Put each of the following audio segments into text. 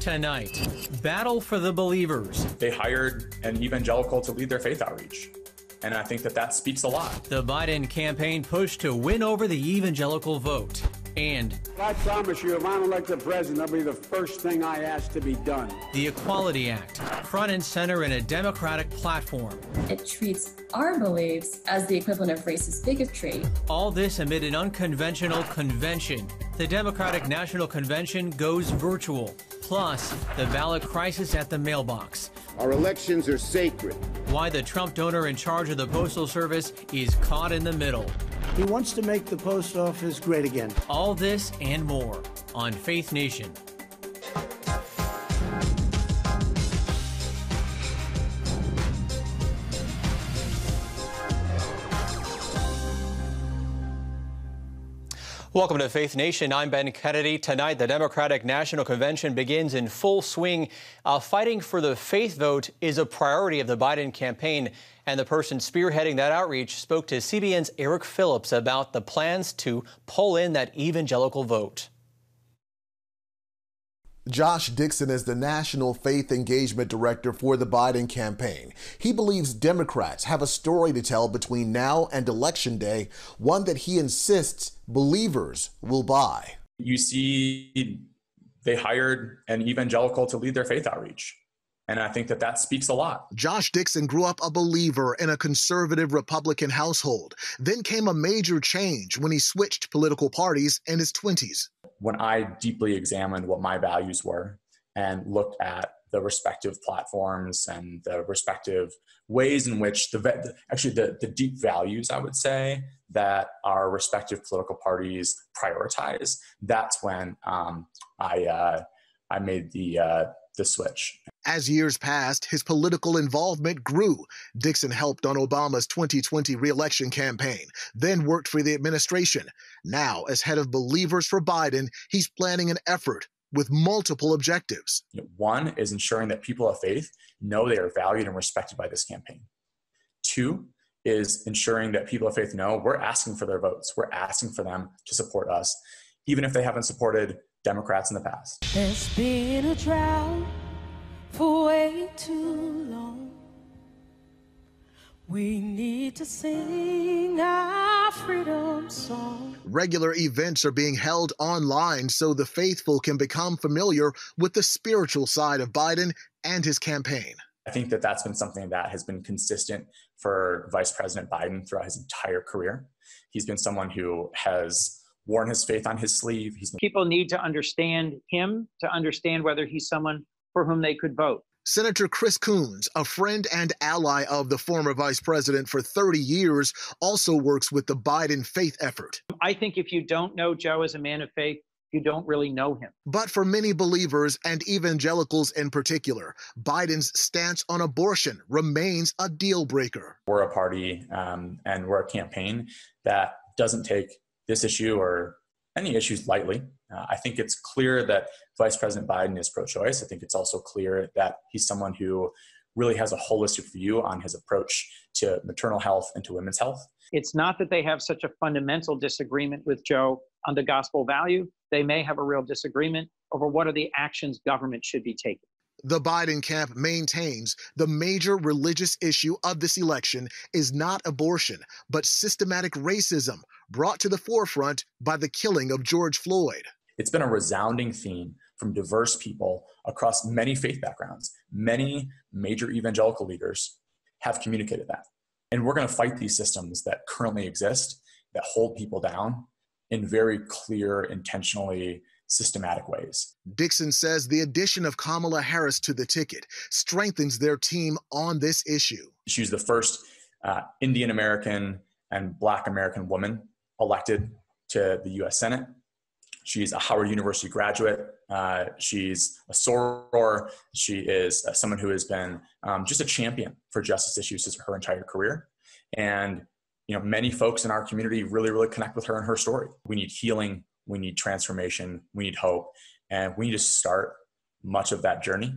Tonight, battle for the believers. They hired an evangelical to lead their faith outreach. And I think that speaks a lot. The Biden campaign push to win over the evangelical vote. And I promise you, if I'm elected president, that'll be the first thing I ask to be done. The Equality Act, front and center in a Democratic platform. It treats our beliefs as the equivalent of racist bigotry. All this amid an unconventional convention. The Democratic National Convention goes virtual. Plus, the ballot crisis at the mailbox. Our elections are sacred. Why the Trump donor in charge of the Postal Service is caught in the middle. He wants to make the post office great again. All this and more on Faith Nation. Welcome to Faith Nation. I'm Ben Kennedy. Tonight, the Democratic National Convention begins in full swing. Fighting for the faith vote is a priority of the Biden campaign, and the person spearheading that outreach spoke to CBN's Eric Phillips about the plans to pull in that evangelical vote. Josh Dixon is the National Faith Engagement Director for the Biden campaign. He believes Democrats have a story to tell between now and Election Day, one that he insists believers will buy. You see, they hired an evangelical to lead their faith outreach. And I think that speaks a lot. Josh Dixon grew up a believer in a conservative Republican household. Then came a major change when he switched political parties in his 20s. When I deeply examined what my values were and looked at the respective platforms and the respective ways in which the deep values, I would say, that our respective political parties prioritize, that's when I made the switch. As years passed, his political involvement grew. Dixon helped on Obama's 2020 re-election campaign, then worked for the administration. Now, as head of Believers for Biden, he's planning an effort with multiple objectives. One is ensuring that people of faith know they are valued and respected by this campaign. Two is ensuring that people of faith know we're asking for their votes. We're asking for them to support us, even if they haven't supported Democrats in the past. There's been a drought for way too long. We need to sing our freedom song. Regular events are being held online so the faithful can become familiar with the spiritual side of Biden and his campaign. I think that's been something that has been consistent for Vice President Biden throughout his entire career. He's been someone who has worn his faith on his sleeve. People need to understand him to understand whether he's someone for whom they could vote. Senator Chris Coons, a friend and ally of the former vice president for 30 years, also works with the Biden faith effort. I think if you don't know Joe as a man of faith, you don't really know him. But for many believers and evangelicals in particular, Biden's stance on abortion remains a deal breaker. We're a party and we're a campaign that doesn't take this issue or any issues lightly. I think it's clear that Vice President Biden is pro-choice. I think it's also clear that he's someone who really has a holistic view on his approach to maternal health and to women's health. It's not that they have such a fundamental disagreement with Joe on the gospel value. They may have a real disagreement over what are the actions government should be taking. The Biden camp maintains the major religious issue of this election is not abortion, but systematic racism brought to the forefront by the killing of George Floyd. It's been a resounding theme from diverse people across many faith backgrounds. Many major evangelical leaders have communicated that. And we're going to fight these systems that currently exist, that hold people down in very clear, intentionally systematic ways. Dixon says the addition of Kamala Harris to the ticket strengthens their team on this issue. She's the first Indian American and Black American woman elected to the U.S. Senate. She's a Howard University graduate. She's a soror. She is someone who has been just a champion for justice issues her entire career. And many folks in our community really, really connect with her and her story. We need healing. We need transformation. We need hope. And we need to start much of that journey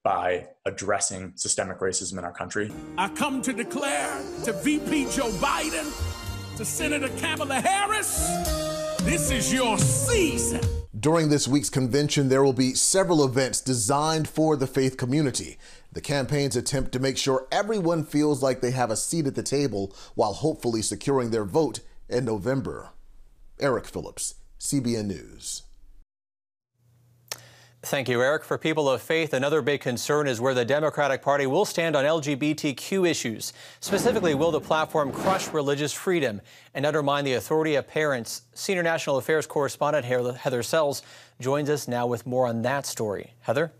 by addressing systemic racism in our country. I come to declare to VP Joe Biden, to Senator Kamala Harris, This is your season. During this week's convention, there will be several events designed for the faith community. The campaign's attempt to make sure everyone feels like they have a seat at the table while hopefully securing their vote in November. Eric Phillips, CBN News. Thank you, Eric. For people of faith, another big concern is where the Democratic Party will stand on LGBTQ issues. Specifically, will the platform crush religious freedom and undermine the authority of parents? Senior National Affairs correspondent Heather Sells joins us now with more on that story. Heather?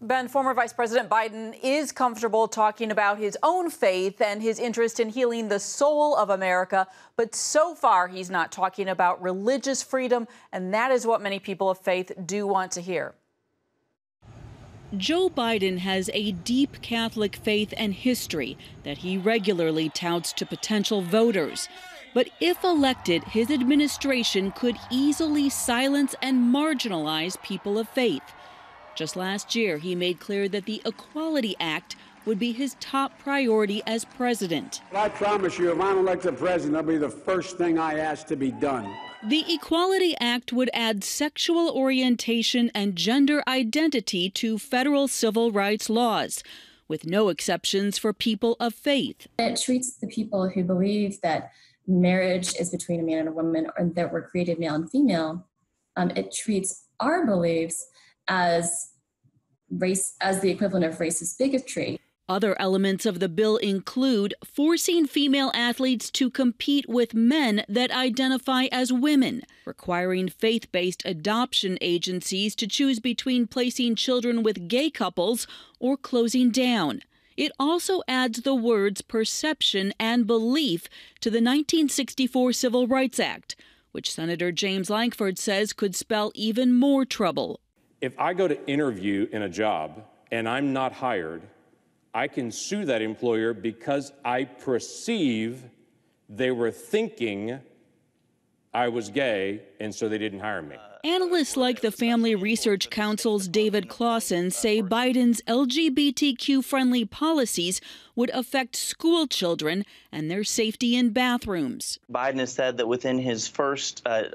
Ben, former Vice President Biden is comfortable talking about his own faith and his interest in healing the soul of America, but so far he's not talking about religious freedom, and that is what many people of faith do want to hear. Joe Biden has a deep Catholic faith and history that he regularly touts to potential voters. But if elected, his administration could easily silence and marginalize people of faith. Just last year, he made clear that the Equality Act would be his top priority as president. I promise you, if I'm elected president, that'll be the first thing I ask to be done. The Equality Act would add sexual orientation and gender identity to federal civil rights laws, with no exceptions for people of faith. It treats the people who believe that marriage is between a man and a woman, or that we're created male and female. It treats our beliefs as the equivalent of racist bigotry. Other elements of the bill include forcing female athletes to compete with men that identify as women, requiring faith-based adoption agencies to choose between placing children with gay couples or closing down. It also adds the words perception and belief to the 1964 Civil Rights Act, which Senator James Lankford says could spell even more trouble. If I go to interview in a job and I'm not hired, I can sue that employer because I perceive they were thinking I was gay, and so they didn't hire me. Analysts like the Family Research Council's David Clausen say Biden's LGBTQ-friendly policies would affect school children and their safety in bathrooms. Biden has said that within his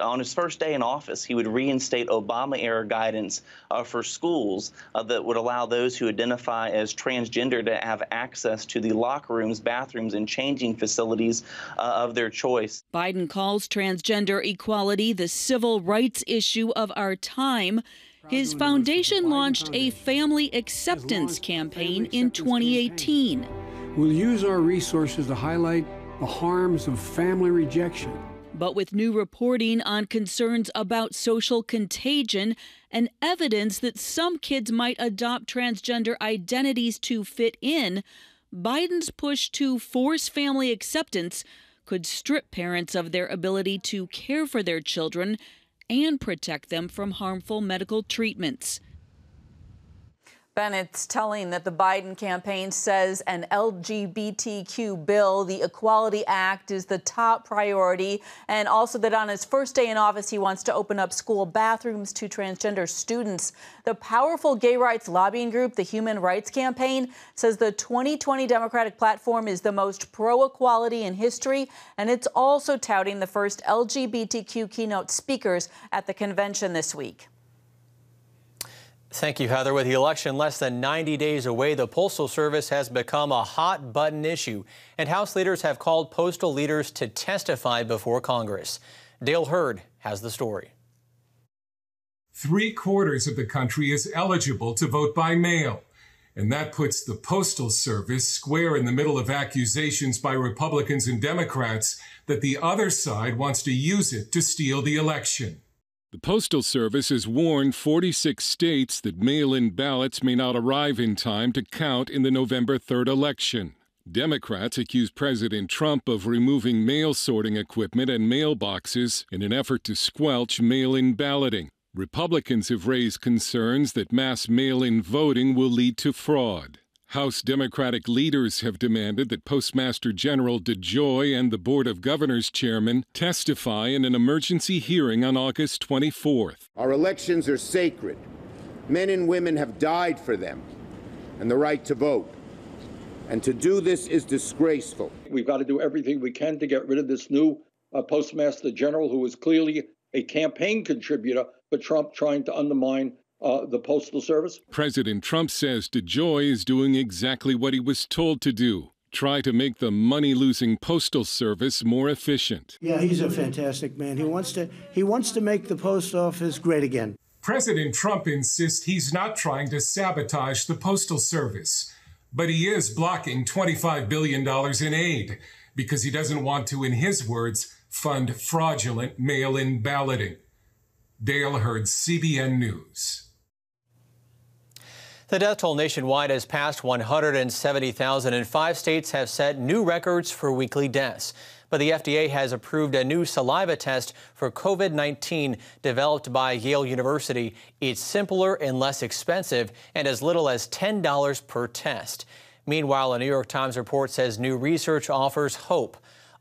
on his first day in office, he would reinstate Obama-era guidance for schools that would allow those who identify as transgender to have access to the locker rooms, bathrooms, and changing facilities of their choice. Biden calls transgender equality the civil rights issue of our time. His foundation launched a family acceptance campaign in 2018. We'll use our resources to highlight the harms of family rejection. But with new reporting on concerns about social contagion and evidence that some kids might adopt transgender identities to fit in, Biden's push to force family acceptance could strip parents of their ability to care for their children and protect them from harmful medical treatments. Ben, it's telling that the Biden campaign says an LGBTQ bill, the Equality Act, is the top priority, and also that on his first day in office, he wants to open up school bathrooms to transgender students. The powerful gay rights lobbying group, the Human Rights Campaign, says the 2020 Democratic platform is the most pro-equality in history, and it's also touting the first LGBTQ keynote speakers at the convention this week. Thank you, Heather. With the election less than 90 days away, the Postal Service has become a hot-button issue, and House leaders have called postal leaders to testify before Congress. Dale Hurd has the story. 3/4 of the country is eligible to vote by mail, and that puts the Postal Service square in the middle of accusations by Republicans and Democrats that the other side wants to use it to steal the election. The Postal Service has warned 46 states that mail-in ballots may not arrive in time to count in the November 3rd election. Democrats accuse President Trump of removing mail sorting equipment and mailboxes in an effort to squelch mail-in balloting. Republicans have raised concerns that mass mail-in voting will lead to fraud. House Democratic leaders have demanded that Postmaster General DeJoy and the Board of Governors chairman testify in an emergency hearing on August 24th. Our elections are sacred. Men and women have died for them and the right to vote. And to do this is disgraceful. We've got to do everything we can to get rid of this new Postmaster General, who is clearly a campaign contributor for Trump trying to undermine the Postal Service? President Trump says DeJoy is doing exactly what he was told to do. Try to make the money-losing Postal Service more efficient. Yeah, he's a fantastic man. He wants to make the post office great again. President Trump insists he's not trying to sabotage the Postal Service, but he is blocking $25 billion in aid because he doesn't want to, in his words, fund fraudulent mail-in balloting. Dale Hurd, CBN News. The death toll nationwide has passed 170,000, and 5 states have set new records for weekly deaths. But the FDA has approved a new saliva test for COVID-19 developed by Yale University. It's simpler and less expensive and as little as $10 per test. Meanwhile, a New York Times report says new research offers hope.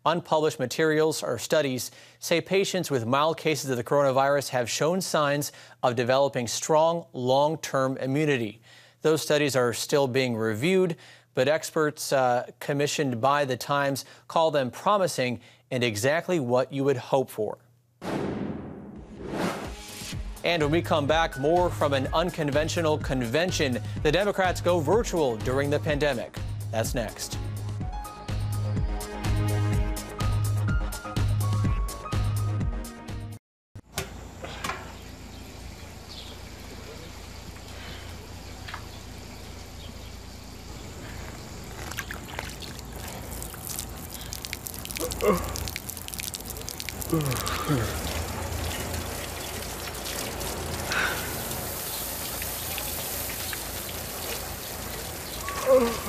Unpublished materials or studies say patients with mild cases of the coronavirus have shown signs of developing strong long-term immunity. Those studies are still being reviewed, but experts commissioned by the Times call them promising and exactly what you would hope for. And when we come back, more from an unconventional convention. The Democrats go virtual during the pandemic. That's next.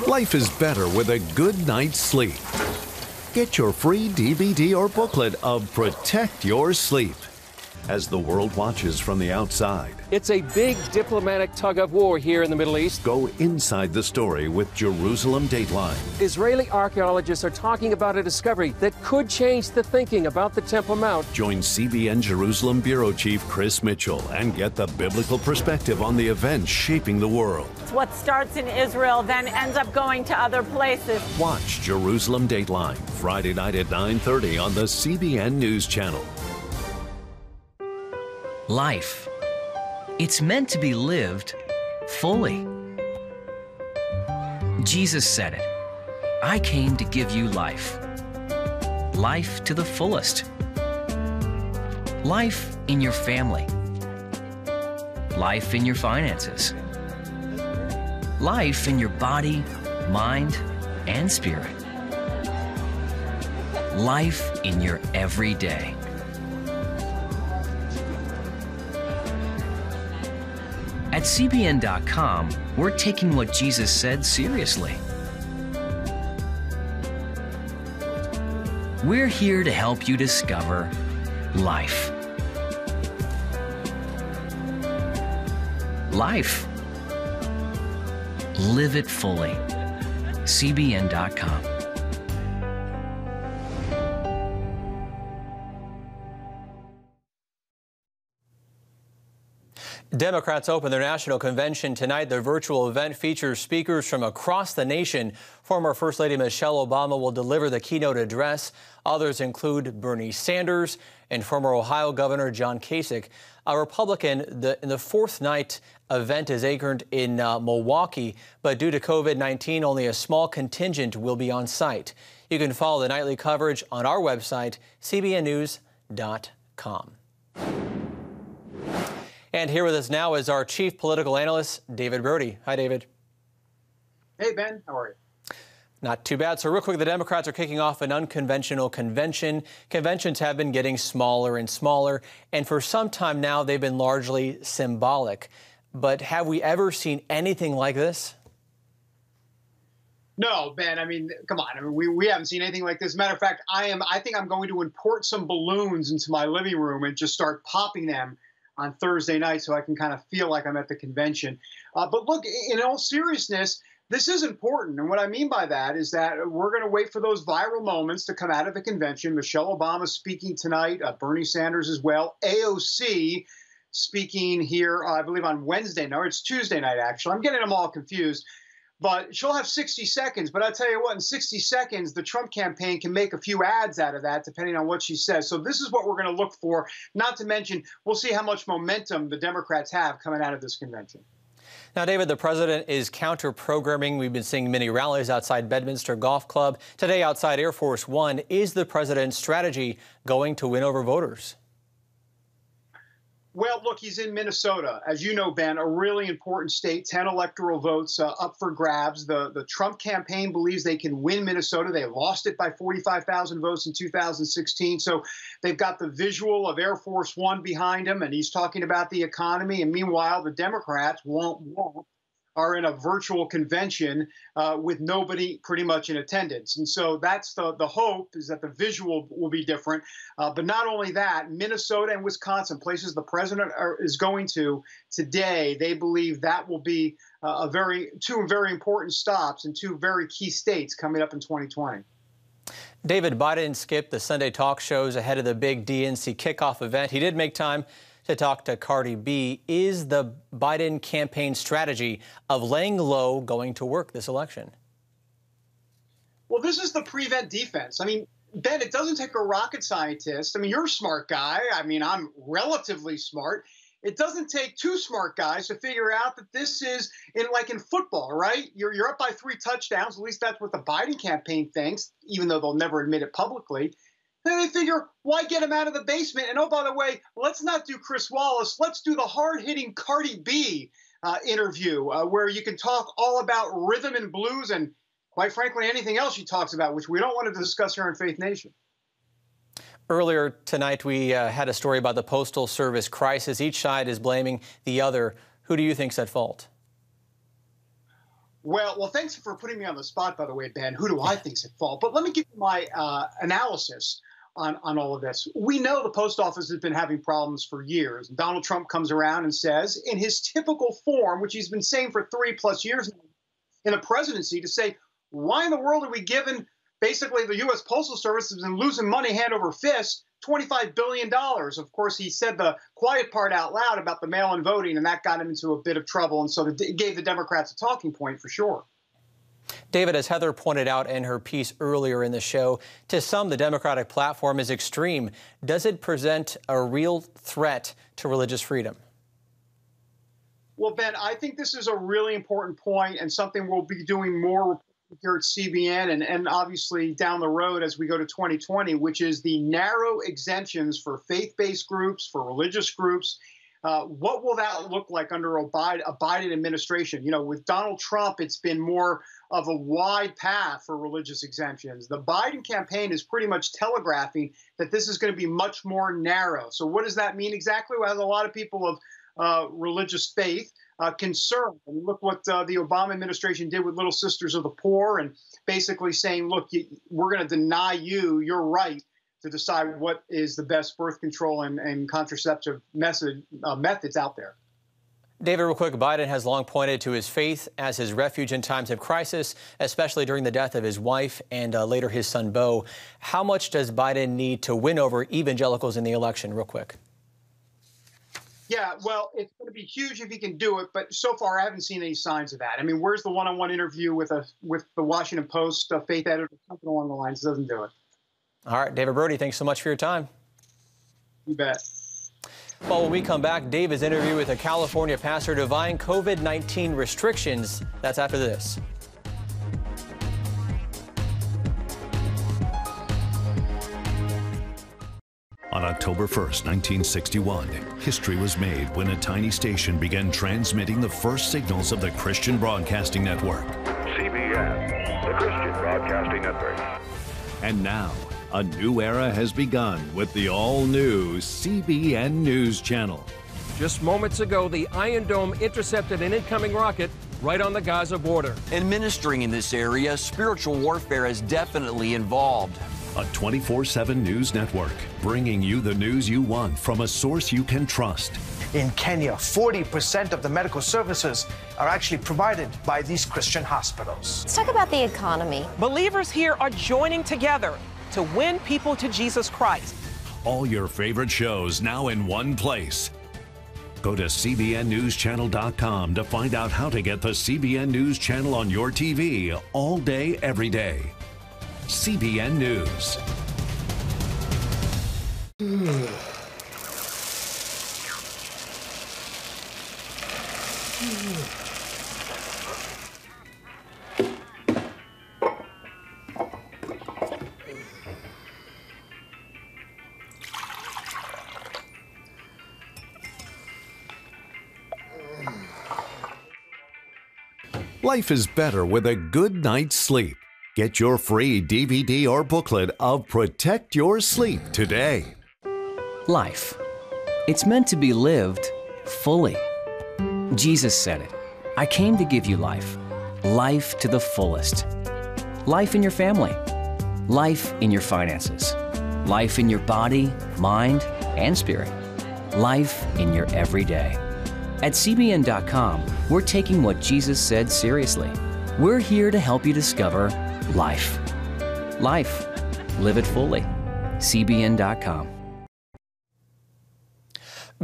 Life is better with a good night's sleep. Get your free DVD or booklet of Protect Your Sleep as the world watches from the outside. It's a big diplomatic tug of war here in the Middle East. Go inside the story with Jerusalem Dateline. Israeli archaeologists are talking about a discovery that could change the thinking about the Temple Mount. Join CBN Jerusalem Bureau Chief Chris Mitchell and get the biblical perspective on the events shaping the world. It's what starts in Israel then ends up going to other places. Watch Jerusalem Dateline Friday night at 9:30 on the CBN News Channel. Life. It's meant to be lived fully. Jesus said it. I came to give you life. Life to the fullest. Life in your family. Life in your finances. Life in your body, mind, and spirit. Life in your everyday. At CBN.com, we're taking what Jesus said seriously. We're here to help you discover life. Life. Live it fully. CBN.com. Democrats open their national convention tonight. The virtual event features speakers from across the nation. Former First Lady Michelle Obama will deliver the keynote address. Others include Bernie Sanders and former Ohio Governor John Kasich. A Republican, in the fourth night event is anchored in Milwaukee, but due to COVID-19, only a small contingent will be on site. You can follow the nightly coverage on our website, cbnnews.com. And here with us now is our chief political analyst, David Brody. Hi, David. Hey, Ben. How are you? Not too bad. So real quick, the Democrats are kicking off an unconventional convention. Conventions have been getting smaller and smaller, and for some time now, they've been largely symbolic. But have we ever seen anything like this? No, Ben. I mean, come on. I mean, we haven't seen anything like this. Matter of fact, I think I'm going to import some balloons into my living room and just start popping them on Thursday night so I can kind of feel like I'm at the convention. But look, in all seriousness, this is important. And what I mean by that is that we're going to wait for those viral moments to come out of the convention. Michelle Obama speaking tonight, Bernie Sanders as well, AOC speaking here, I believe on Wednesday. No, it's Tuesday night, actually. I'm getting them all confused. But she'll have 60 seconds. But I'll tell you what, in 60 seconds, the Trump campaign can make a few ads out of that, depending on what she says. So this is what we're going to look for. Not to mention, we'll see how much momentum the Democrats have coming out of this convention. Now, David, the president is counter-programming. We've been seeing many rallies outside Bedminster Golf Club. Today, outside Air Force One, is the president's strategy going to win over voters? Well, look, he's in Minnesota. As you know, Ben, a really important state, 10 electoral votes up for grabs. The Trump campaign believes they can win Minnesota. They lost it by 45,000 votes in 2016. So they've got the visual of Air Force One behind him, and he's talking about the economy. And meanwhile, the Democrats are in a virtual convention with nobody pretty much in attendance. And so that's the hope, is that the visual will be different. But not only that, Minnesota and Wisconsin, places the president is going to today, they believe that will be two very important stops in two very key states coming up in 2020. David, Biden skipped the Sunday talk shows ahead of the big DNC kickoff event. He did make time to talk to Cardi B. Is the Biden campaign strategy of laying low going to work this election? Well, this is the prevent defense. I mean, Ben, it doesn't take a rocket scientist. I mean, you're a smart guy. I mean, I'm relatively smart. It doesn't take two smart guys to figure out that this is like in football, right? You're up by 3 touchdowns. At least that's what the Biden campaign thinks, even though they'll never admit it publicly. Then they figure, why get him out of the basement? And oh, by the way, let's not do Chris Wallace. Let's do the hard-hitting Cardi B interview where you can talk all about rhythm and blues and, quite frankly, anything else she talks about, which we don't want to discuss here on Faith Nation. Earlier tonight, we had a story about the Postal Service crisis. Each side is blaming the other. Who do you think's at fault? Well, thanks for putting me on the spot, by the way, Ben. Who do I think's at fault? But let me give you my analysis on all of this. We know the post office has been having problems for years. Donald Trump comes around and says, in his typical form, which he's been saying for 3+ years now in the presidency, to say, why in the world are we giving basically the U.S. Postal Service has been losing money hand over fist, $25 billion. Of course, he said the quiet part out loud about the mail-in voting, and that got him into a bit of trouble. And so it gave the Democrats a talking point for sure. David, as Heather pointed out in her piece earlier in the show, to some, the Democratic platform is extreme. Does it present a real threat to religious freedom? Well, Ben, I think this is a really important point and something we'll be doing more here at CBN and obviously down the road as we go to 2020, which is the narrow exemptions for faith-based groups, for religious groups. What will that look like under a Biden administration? You know, with Donald Trump, it's been more of a wide path for religious exemptions. The Biden campaign is pretty much telegraphing that this is going to be much more narrow. So what does that mean exactly? Well, a lot of people of religious faith concerned. And look what the Obama administration did with Little Sisters of the Poor, and basically saying, look, we're going to deny you your right to decide what is the best birth control and contraceptive methods out there. David, real quick, Biden has long pointed to his faith as his refuge in times of crisis, especially during the death of his wife and later his son, Beau. How much does Biden need to win over evangelicals in the election, real quick? Yeah, well, it's going to be huge if he can do it, but so far I haven't seen any signs of that. I mean, where's the one-on-one interview with the Washington Post faith editor, something along the lines? Doesn't do it. All right, David Brody, thanks so much for your time. You bet. Well, when we come back, David's interview with a California pastor defying COVID-19 restrictions. That's after this. On October 1st, 1961, history was made when a tiny station began transmitting the first signals of the Christian Broadcasting Network. CBN, the Christian Broadcasting Network. And now, a new era has begun with the all-new CBN News Channel. Just moments ago, the Iron Dome intercepted an incoming rocket right on the Gaza border. And ministering in this area, spiritual warfare is definitely involved. A 24/7 news network, bringing you the news you want from a source you can trust. In Kenya, 40% of the medical services are actually provided by these Christian hospitals. Let's talk about the economy. Believers here are joining together to win people to Jesus Christ. All your favorite shows now in one place. Go to CBNNewsChannel.com to find out how to get the CBN News Channel on your TV all day, every day. CBN News. Life is better with a good night's sleep. Get your free DVD or booklet of Protect Your Sleep today. Life. It's meant to be lived fully. Jesus said it. I came to give you life. Life to the fullest. Life in your family. Life in your finances. Life in your body, mind, and spirit. Life in your everyday. At CBN.com, we're taking what Jesus said seriously. We're here to help you discover life. Life. Live it fully. CBN.com.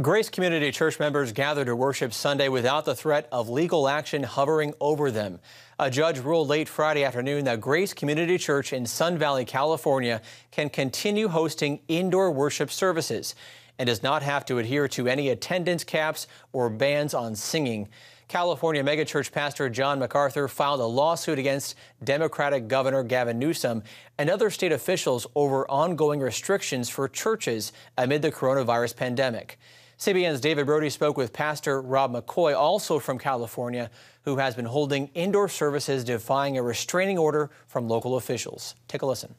Grace Community Church members gathered to worship Sunday without the threat of legal action hovering over them. A judge ruled late Friday afternoon that Grace Community Church in Sun Valley, California can continue hosting indoor worship services and does not have to adhere to any attendance caps or bans on singing. California megachurch pastor John MacArthur filed a lawsuit against Democratic Governor Gavin Newsom and other state officials over ongoing restrictions for churches amid the coronavirus pandemic. CBN's David Brody spoke with Pastor Rob McCoy, also from California, who has been holding indoor services defying a restraining order from local officials. Take a listen.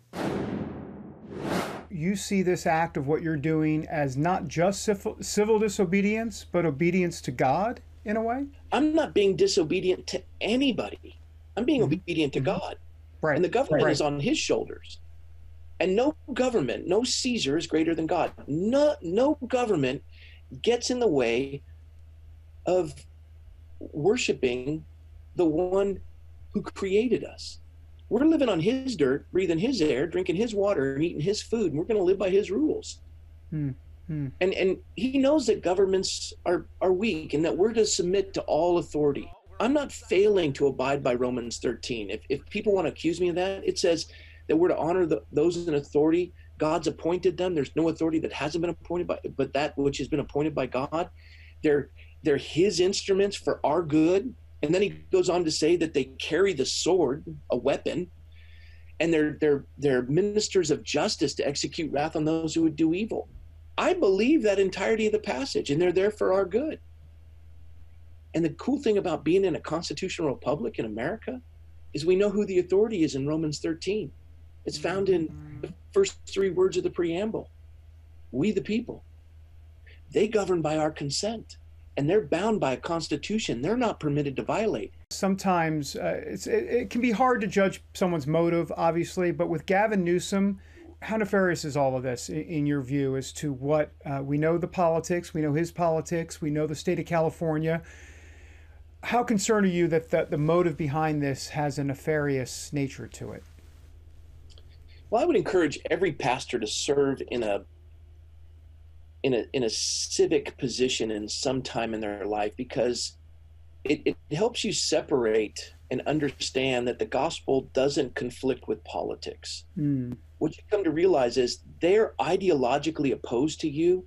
You see this act of what you're doing as not just civil disobedience, but obedience to God in a way? I'm not being disobedient to anybody. I'm being obedient to God. Right. And the government is on his shoulders. And no government, no Caesar is greater than God. No government gets in the way of worshiping the one who created us. We're living on his dirt, breathing his air, drinking his water, and eating his food, and we're going to live by his rules. And he knows that governments are weak and that we're to submit to all authority. I'm not failing to abide by Romans 13. If people want to accuse me of that, it says that we're to honor those in authority. God's appointed them. There's no authority that hasn't been appointed but that which has been appointed by God. They're his instruments for our good. And then he goes on to say that they carry the sword, a weapon, and they're ministers of justice to execute wrath on those who would do evil. I believe that entirety of the passage, and they're there for our good. And the cool thing about being in a constitutional republic in America is we know who the authority is in Romans 13. It's found in the first three words of the preamble. We the people. They govern by our consent. And they're bound by a constitution they're not permitted to violate. Sometimes it can be hard to judge someone's motive, obviously, but with Gavin Newsom, how nefarious is all of this in your view as to what we know the politics, we know his politics, we know the state of California. How concerned are you that the motive behind this has a nefarious nature to it? Well, I would encourage every pastor to serve in a civic position in some time in their life, because it helps you separate and understand that the gospel doesn't conflict with politics. What you come to realize is they're ideologically opposed to you,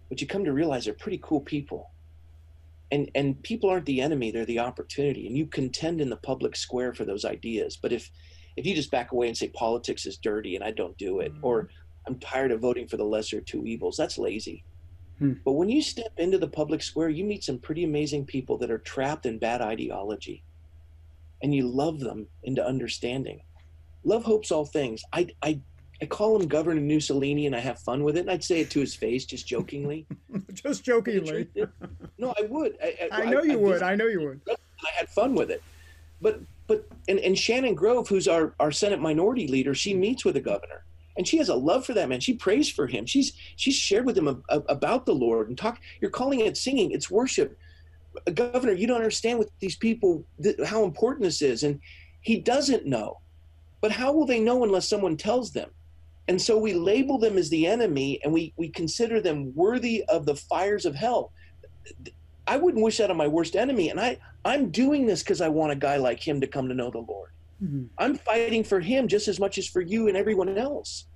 but you come to realize they're pretty cool people. And people aren't the enemy, they're the opportunity. And you contend in the public square for those ideas. But if you just back away and say politics is dirty and I don't do it, or I'm tired of voting for the lesser of two evils, that's lazy. But when you step into the public square, you meet some pretty amazing people that are trapped in bad ideology. And you love them into understanding. Love hopes all things. I call him Governor Mussolini and I have fun with it. And I'd say it to his face, just jokingly. Just jokingly. No, I would. I know you would. I had fun with it. But Shannon Grove, who's our Senate minority leader, she meets with the governor. And she has a love for that man. She prays for him. She's shared with him about the Lord and talk. You're calling it singing. It's worship. Governor, you don't understand with these people how important this is. And he doesn't know. But how will they know unless someone tells them? And so we label them as the enemy, and we consider them worthy of the fires of hell. I wouldn't wish that on my worst enemy. And I'm doing this because I want a guy like him to come to know the Lord. Mm-hmm. I'm fighting for him just as much as for you and everyone else.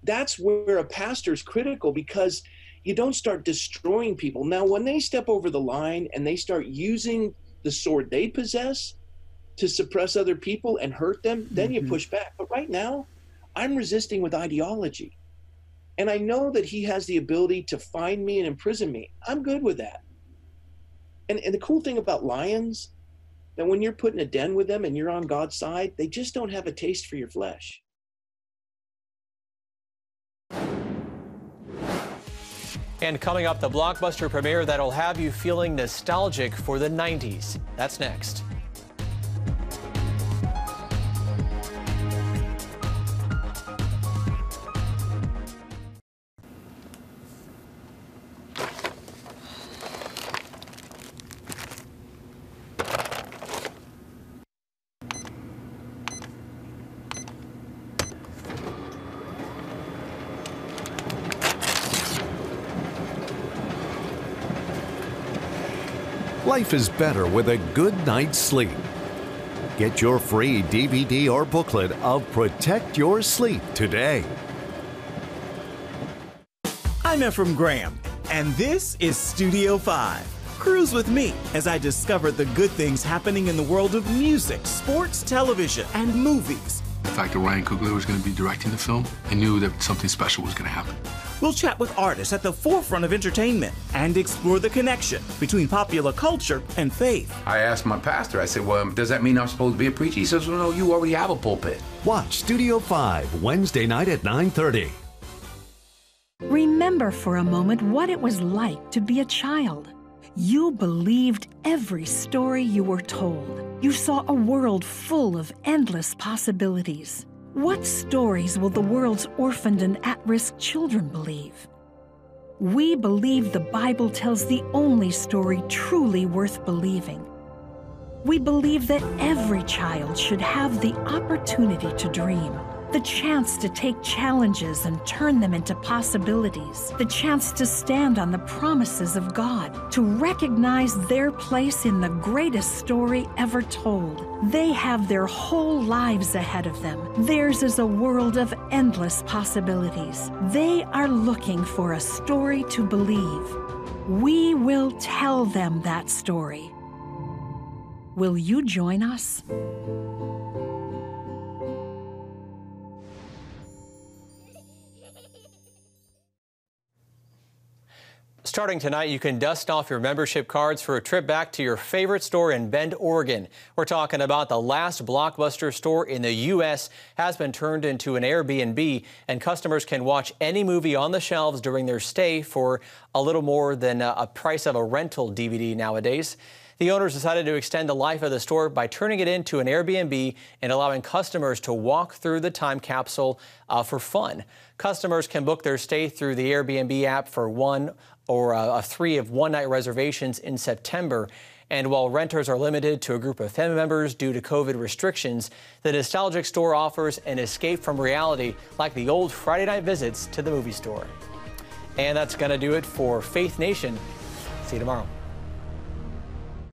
That's where a pastor is critical, because you don't start destroying people. Now, when they step over the line and they start using the sword they possess to suppress other people and hurt them, then you push back. But right now, I'm resisting with ideology. And I know that he has the ability to find me and imprison me. I'm good with that. And the cool thing about lions, that when you're put in a den with them and you're on God's side, they just don't have a taste for your flesh. And coming up, the blockbuster premiere that'll have you feeling nostalgic for the 90s. That's next. Life is better with a good night's sleep. Get your free DVD or booklet of Protect Your Sleep today. I'm Ephraim Graham, and this is Studio 5. Cruise with me as I discover the good things happening in the world of music, sports, television, and movies. The fact that Ryan Coogler was going to be directing the film, I knew that something special was going to happen. We'll chat with artists at the forefront of entertainment and explore the connection between popular culture and faith. I asked my pastor, I said, well, does that mean I'm supposed to be a preacher? He says, well, no, you already have a pulpit. Watch Studio 5 Wednesday night at 9:30. Remember for a moment what it was like to be a child. You believed every story you were told. You saw a world full of endless possibilities. What stories will the world's orphaned and at-risk children believe? We believe the Bible tells the only story truly worth believing. We believe that every child should have the opportunity to dream, the chance to take challenges and turn them into possibilities, the chance to stand on the promises of God, to recognize their place in the greatest story ever told. They have their whole lives ahead of them. Theirs is a world of endless possibilities. They are looking for a story to believe. We will tell them that story. Will you join us? Starting tonight, you can dust off your membership cards for a trip back to your favorite store in Bend, Oregon. We're talking about the last Blockbuster store in the U.S. has been turned into an Airbnb, and customers can watch any movie on the shelves during their stay for a little more than a price of a rental DVD nowadays. The owners decided to extend the life of the store by turning it into an Airbnb and allowing customers to walk through the time capsule for fun. Customers can book their stay through the Airbnb app for one or 3 of one-night reservations in September. And while renters are limited to a group of family members due to COVID restrictions, the nostalgic store offers an escape from reality like the old Friday night visits to the movie store. And that's going to do it for Faith Nation. See you tomorrow.